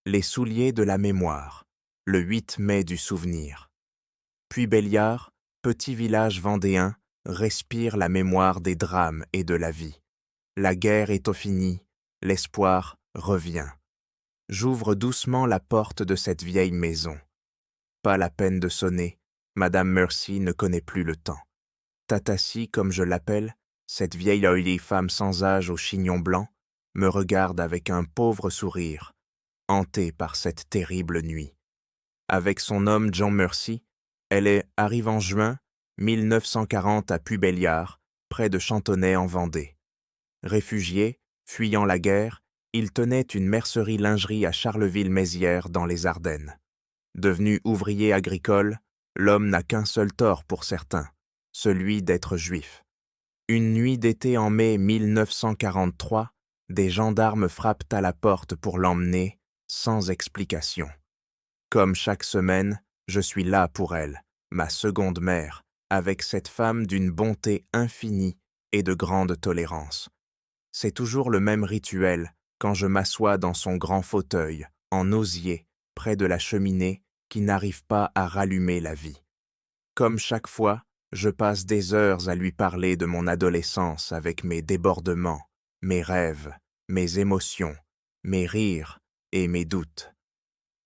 Les souliers de la mémoire, le 8 mai du souvenir. Puy-Belliard, petit village vendéen, respire la mémoire des drames et de la vie. La guerre est au fini, l'espoir revient. J'ouvre doucement la porte de cette vieille maison. Pas la peine de sonner, Madame Mercy ne connaît plus le temps. Tatassi, comme je l'appelle, cette vieille femme sans âge au chignon blanc, me regarde avec un pauvre sourire, hantée par cette terrible nuit. Avec son homme John Mercy, elle arrive en juin 1940 à Puy-Belliard, près de Chantonnay en Vendée. Réfugié, fuyant la guerre, il tenait une mercerie-lingerie à Charleville-Mézières dans les Ardennes. Devenu ouvrier agricole, l'homme n'a qu'un seul tort pour certains, celui d'être juif. Une nuit d'été en mai 1943, des gendarmes frappent à la porte pour l'emmener, sans explication. Comme chaque semaine, je suis là pour elle, ma seconde mère, avec cette femme d'une bonté infinie et de grande tolérance. C'est toujours le même rituel quand je m'assois dans son grand fauteuil, en osier, près de la cheminée qui n'arrive pas à rallumer la vie. Comme chaque fois, je passe des heures à lui parler de mon adolescence avec mes débordements, mes rêves, mes émotions, mes rires et mes doutes.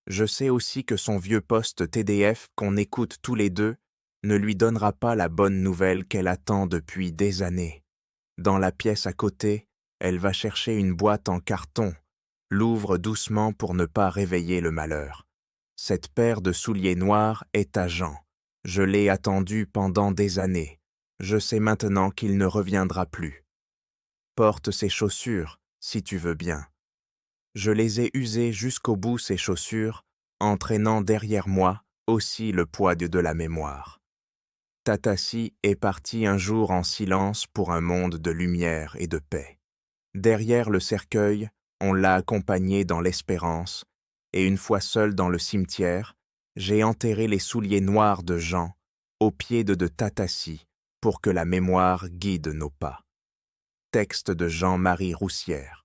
Je sais aussi que son vieux poste TDF qu'on écoute tous les deux ne lui donnera pas la bonne nouvelle qu'elle attend depuis des années. Dans la pièce à côté, elle va chercher une boîte en carton, l'ouvre doucement pour ne pas réveiller le malheur. Cette paire de souliers noirs est à Jean. Je l'ai attendu pendant des années. Je sais maintenant qu'il ne reviendra plus. Porte ces chaussures, si tu veux bien. Je les ai usées jusqu'au bout, ces chaussures, entraînant derrière moi aussi le poids de la mémoire. Tatassi est parti un jour en silence pour un monde de lumière et de paix. Derrière le cercueil, on l'a accompagné dans l'espérance, et une fois seul dans le cimetière, j'ai enterré les souliers noirs de Jean au pied de Tatassi pour que la mémoire guide nos pas. Texte de Jean-Marie Roussière.